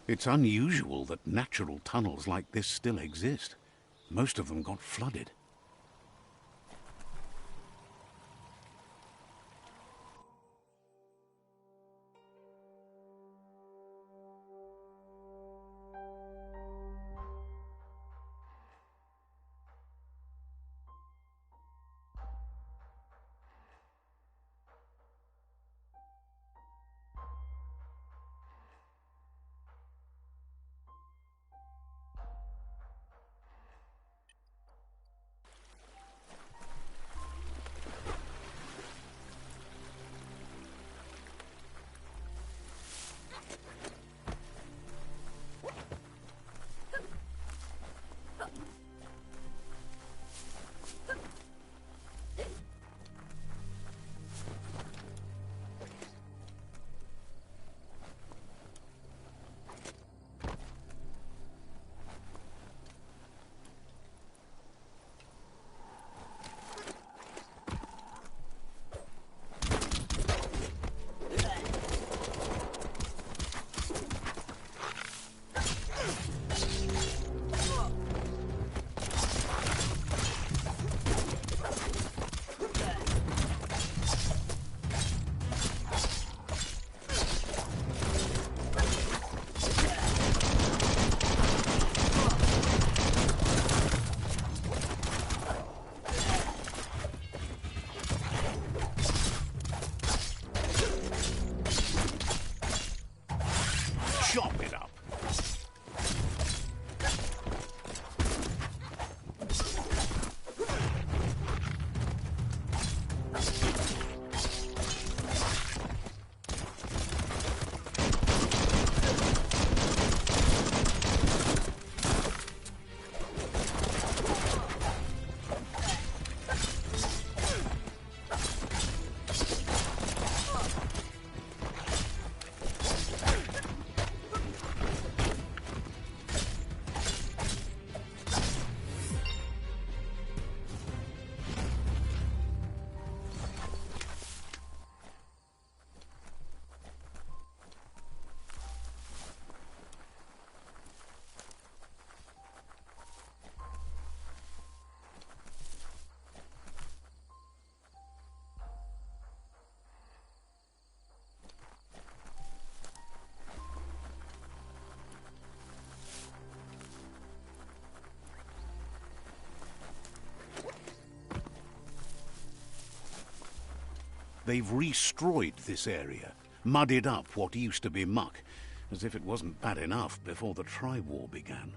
It's unusual that natural tunnels like this still exist. Most of them got flooded. Chop it up. They've re-strewed this area, muddied up what used to be muck, as if it wasn't bad enough before the tribe war began.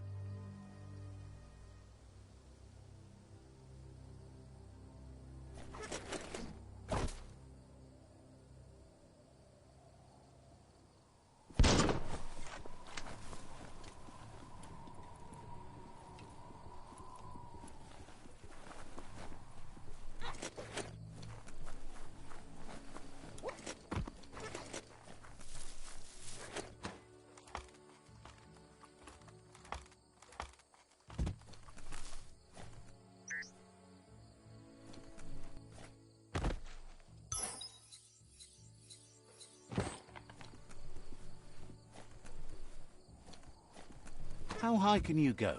How high can you go?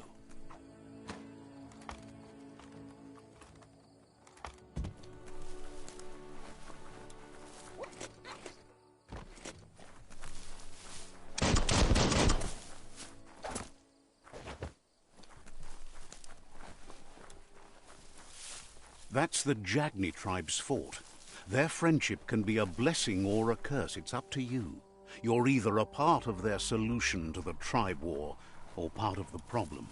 That's the Jagni tribe's fort. Their friendship can be a blessing or a curse. It's up to you. You're either a part of their solution to the tribe war, or part of the problem.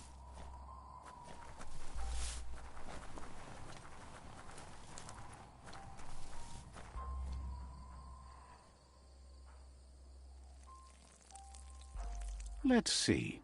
Let's see.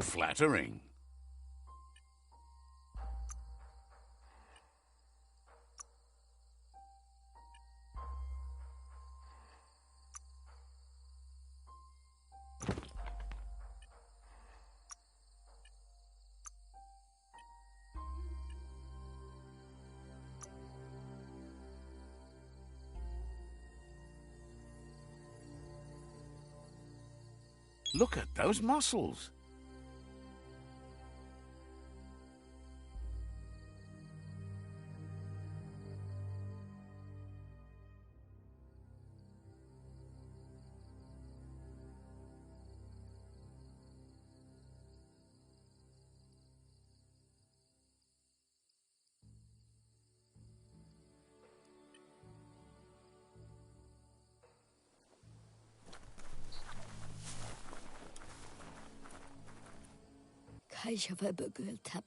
Flattering. Look at those muscles.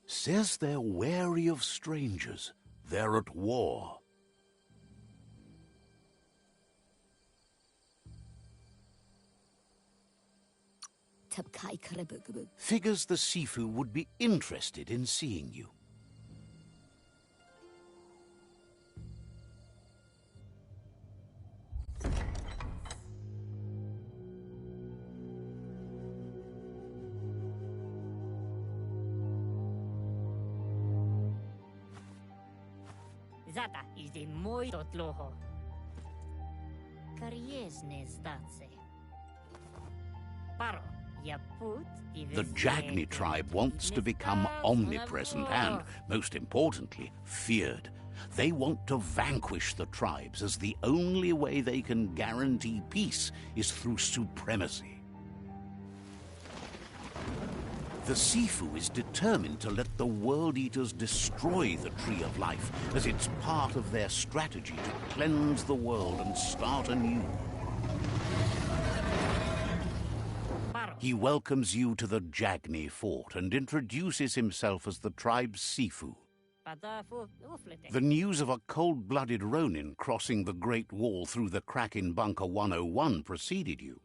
Says they're wary of strangers. They're at war. Figures the Sifu would be interested in seeing you. Zata is the muito tloho. Kariesne zdatse. Paro, ya put The Jagni tribe wants to become omnipresent and, most importantly, feared. They want to vanquish the tribes, as the only way they can guarantee peace is through supremacy. The Sifu is determined to let the World Eaters destroy the Tree of Life, as it's part of their strategy to cleanse the world and start anew. He welcomes you to the Jagni fort and introduces himself as the tribe's Sifu. The news of a cold-blooded Ronin crossing the Great Wall through the crack in Bunker 101 preceded you.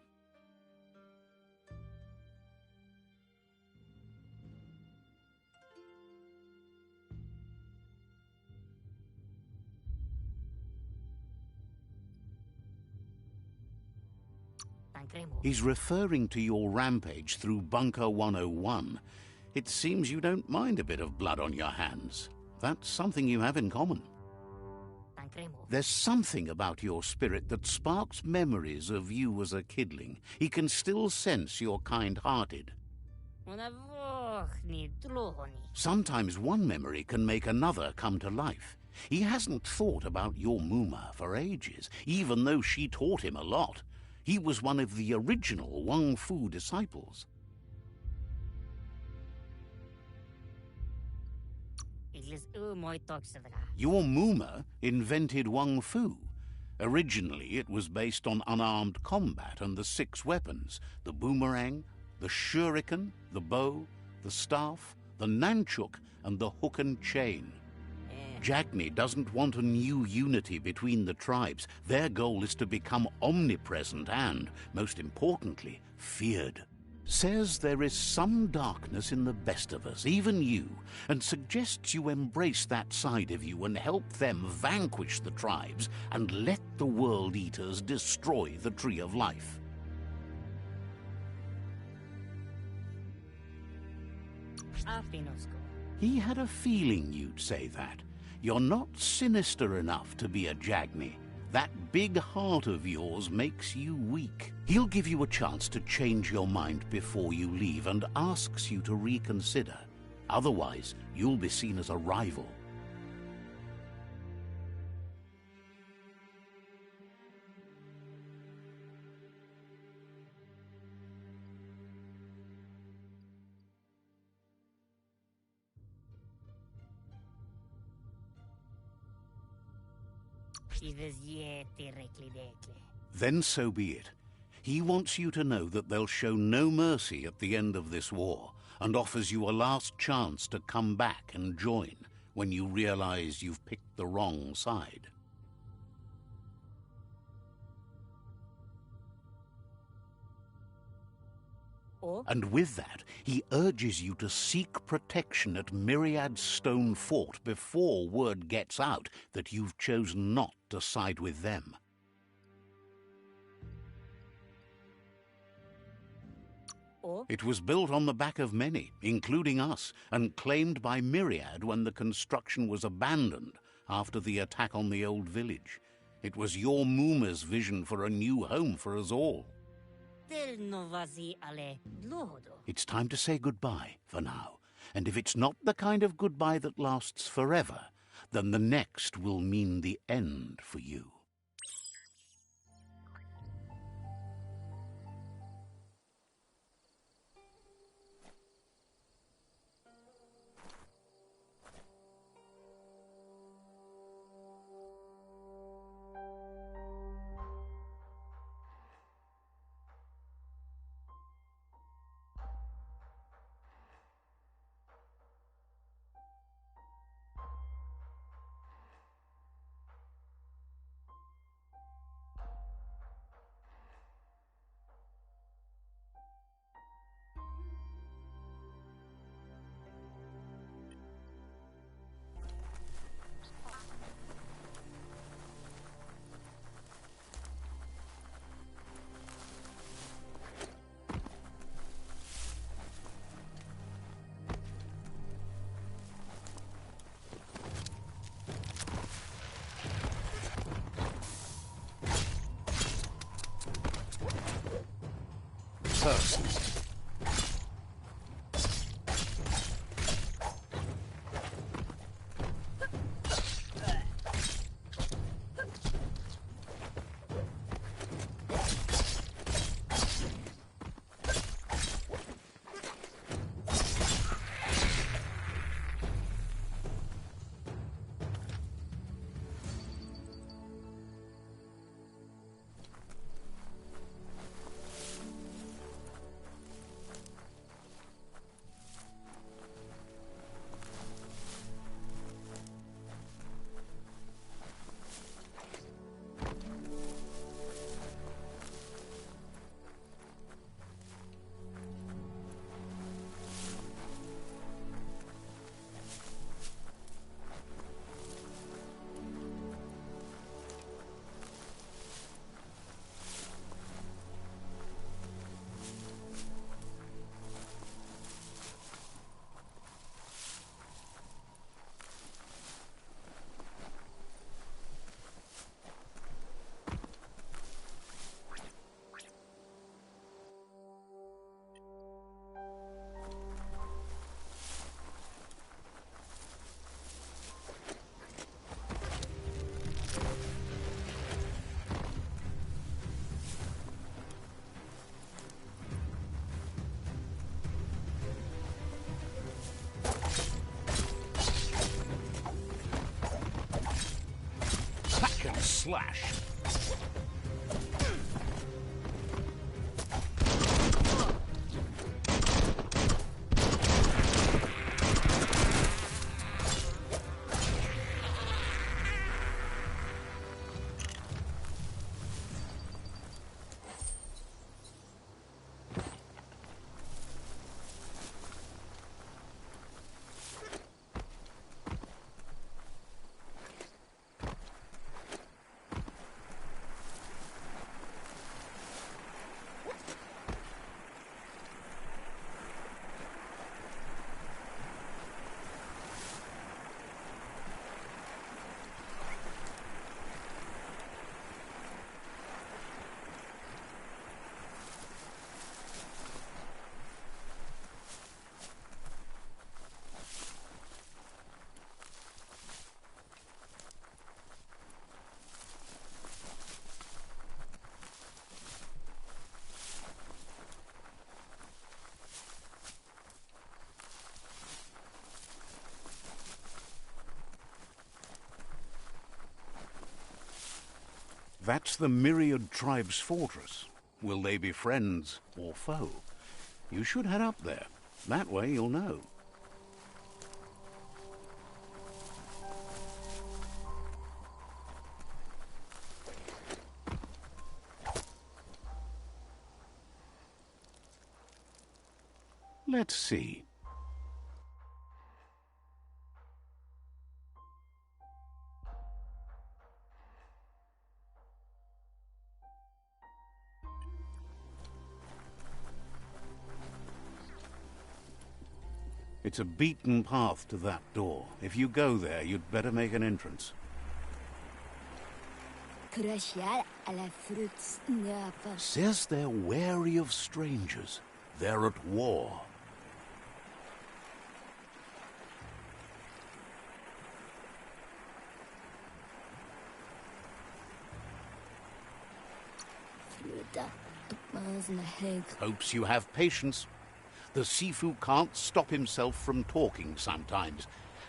He's referring to your rampage through Bunker 101. It seems you don't mind a bit of blood on your hands. That's something you have in common. There's something about your spirit that sparks memories of you as a kidling. He can still sense you're kind-hearted. Sometimes one memory can make another come to life. He hasn't thought about your Muma for ages, even though she taught him a lot. He was one of the original Wang Fu disciples. Your Muma invented Wang Fu. Originally, it was based on unarmed combat and the 6 weapons: the boomerang, the shuriken, the bow, the staff, the nunchuk, and the hook and chain. Jagni doesn't want a new unity between the tribes. Their goal is to become omnipresent and, most importantly, feared. Says there is some darkness in the best of us, even you, and suggests you embrace that side of you and help them vanquish the tribes and let the World Eaters destroy the Tree of Life. He had a feeling you'd say that. You're not sinister enough to be a Jagni. That big heart of yours makes you weak. He'll give you a chance to change your mind before you leave and asks you to reconsider. Otherwise, you'll be seen as a rival. Then so be it. He wants you to know that they'll show no mercy at the end of this war, and offers you a last chance to come back and join when you realize you've picked the wrong side. Oh? And with that, he urges you to seek protection at Myriad's stone fort before word gets out that you've chosen not to side with them. Oh? It was built on the back of many, including us, and claimed by Myriad when the construction was abandoned after the attack on the old village. It was your Mooma's vision for a new home for us all. Del novazi ale dlohodo. It's time to say goodbye for now, and if it's not the kind of goodbye that lasts forever, then the next will mean the end for you. First. Slash. That's the Myriad tribe's fortress. Will they be friends or foe? You should head up there. That way you'll know. Let's see. It's a beaten path to that door. If you go there, you'd better make an entrance. Says they're wary of strangers. They're at war. Hopes you have patience. The Sifu can't stop himself from talking sometimes.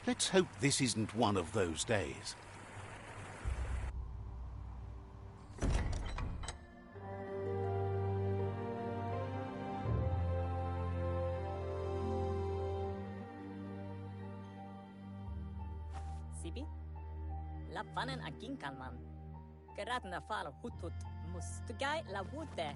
Let's hope this isn't one of those days. Sibi? La panen agin kalman. Gerat na fal hutut mustugai la wute.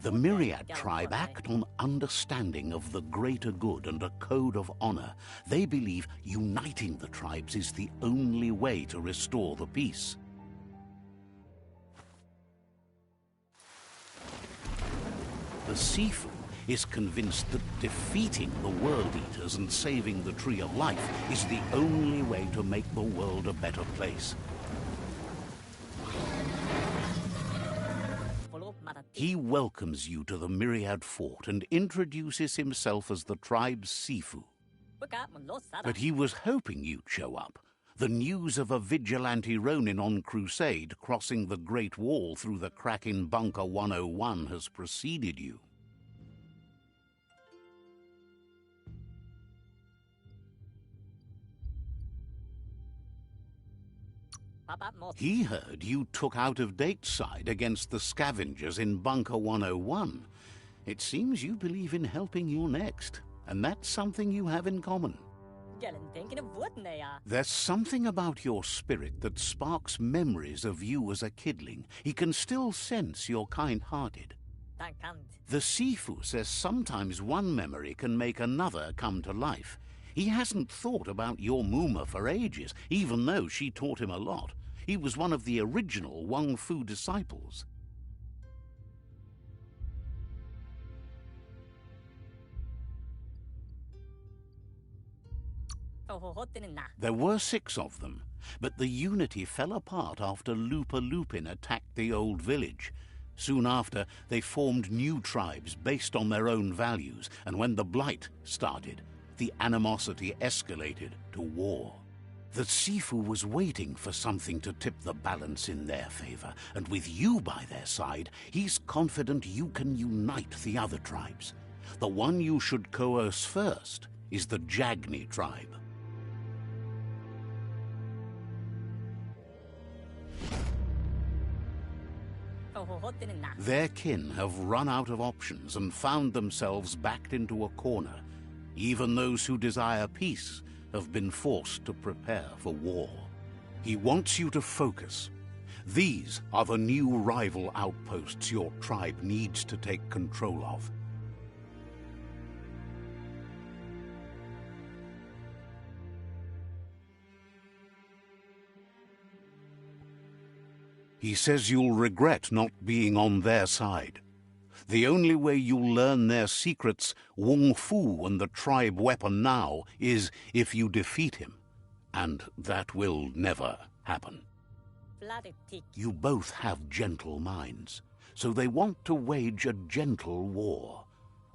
The Myriad tribe act on understanding of the greater good and a code of honor. They believe uniting the tribes is the only way to restore the peace. The Sifu is convinced that defeating the World Eaters and saving the Tree of Life is the only way to make the world a better place. He welcomes you to the Myriad Fort and introduces himself as the tribe's Sifu. But he was hoping you'd show up. The news of a vigilante Ronin on crusade crossing the Great Wall through the crack in Bunker 101 has preceded you. He heard you took out-of-date side against the scavengers in Bunker 101. It seems you believe in helping your next, and that's something you have in common. There's something about your spirit that sparks memories of you as a kidling. He can still sense you're kind-hearted. The Sifu says sometimes one memory can make another come to life. He hasn't thought about your Muma for ages, even though she taught him a lot. He was one of the original Wang Fu disciples. There were 6 of them, but the unity fell apart after Lupa Lupin attacked the old village. Soon after, they formed new tribes based on their own values, and when the Blight started, the animosity escalated to war. The Sifu was waiting for something to tip the balance in their favor, and with you by their side, he's confident you can unite the other tribes. The one you should coerce first is the Jagni tribe. Their kin have run out of options and found themselves backed into a corner. Even those who desire peace have been forced to prepare for war. He wants you to focus. These are the new rival outposts your tribe needs to take control of. He says you'll regret not being on their side. The only way you'll learn their secrets, Wung Fu and the tribe weapon now, is if you defeat him. And that will never happen. You both have gentle minds, so they want to wage a gentle war.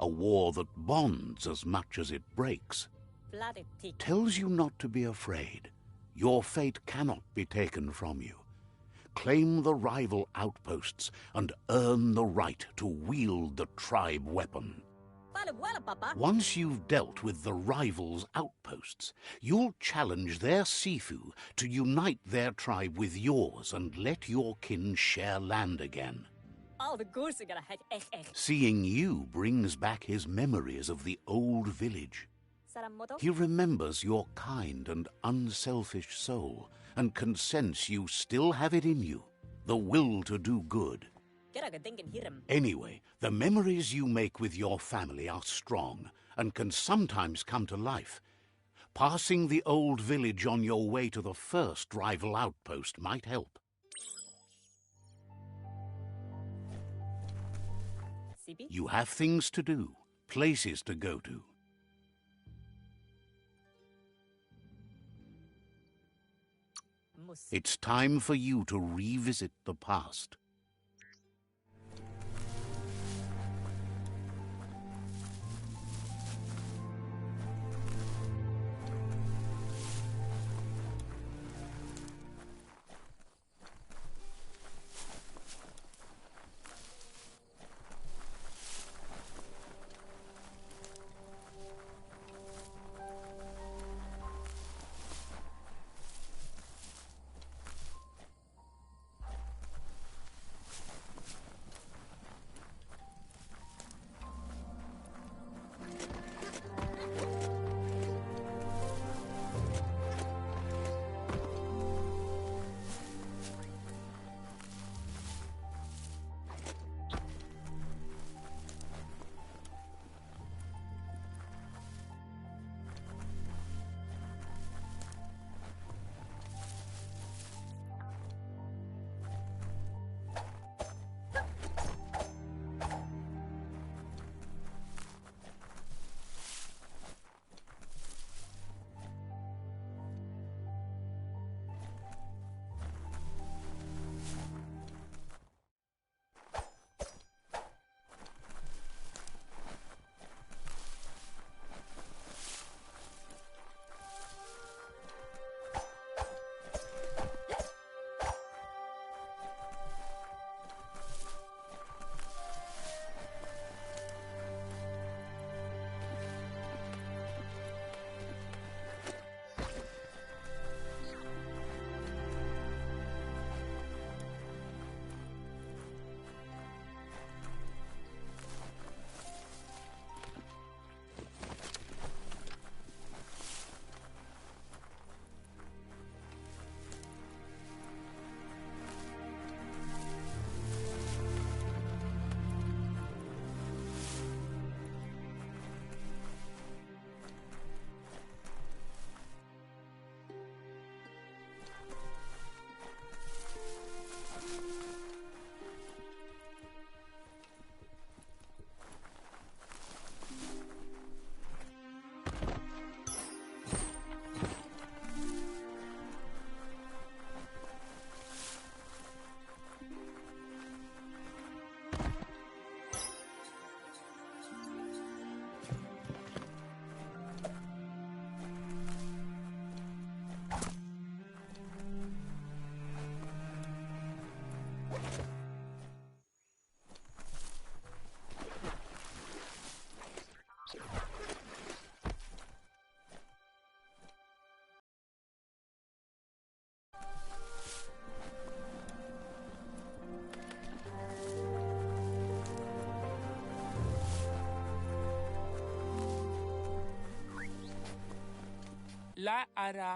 A war that bonds as much as it breaks. Tells you not to be afraid. Your fate cannot be taken from you. Claim the rival outposts and earn the right to wield the tribe weapon. Once you've dealt with the rivals' outposts, you'll challenge their Sifu to unite their tribe with yours and let your kin share land again. Seeing you brings back his memories of the old village. He remembers your kind and unselfish soul, and can sense you still have it in you, the will to do good. Keraga denken hirm. Anyway, the memories you make with your family are strong and can sometimes come to life. Passing the old village on your way to the first rival outpost might help. Sibi? You have things to do, places to go to. Mus. It's time for you to revisit the past.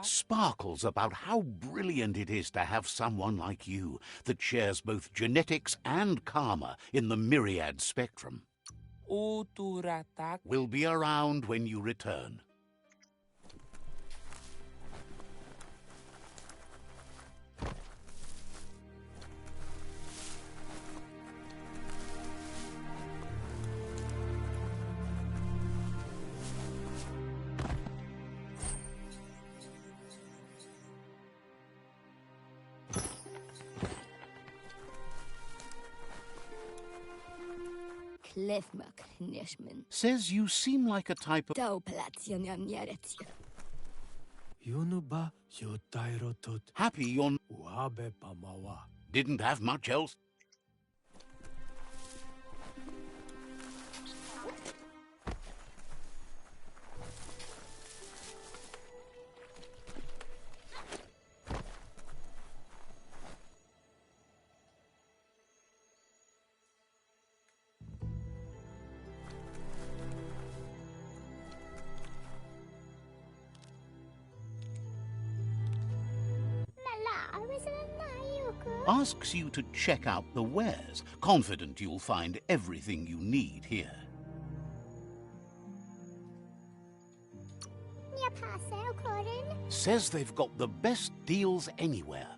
Sparkles about how brilliant it is to have someone like you that shares both genetics and karma in the myriad spectrum. We'll be around when you return. Says you seem like a type of... Happy you're... Didn't have much else. Asks you to check out the wares, confident you'll find everything you need here. Says they've got the best deals anywhere.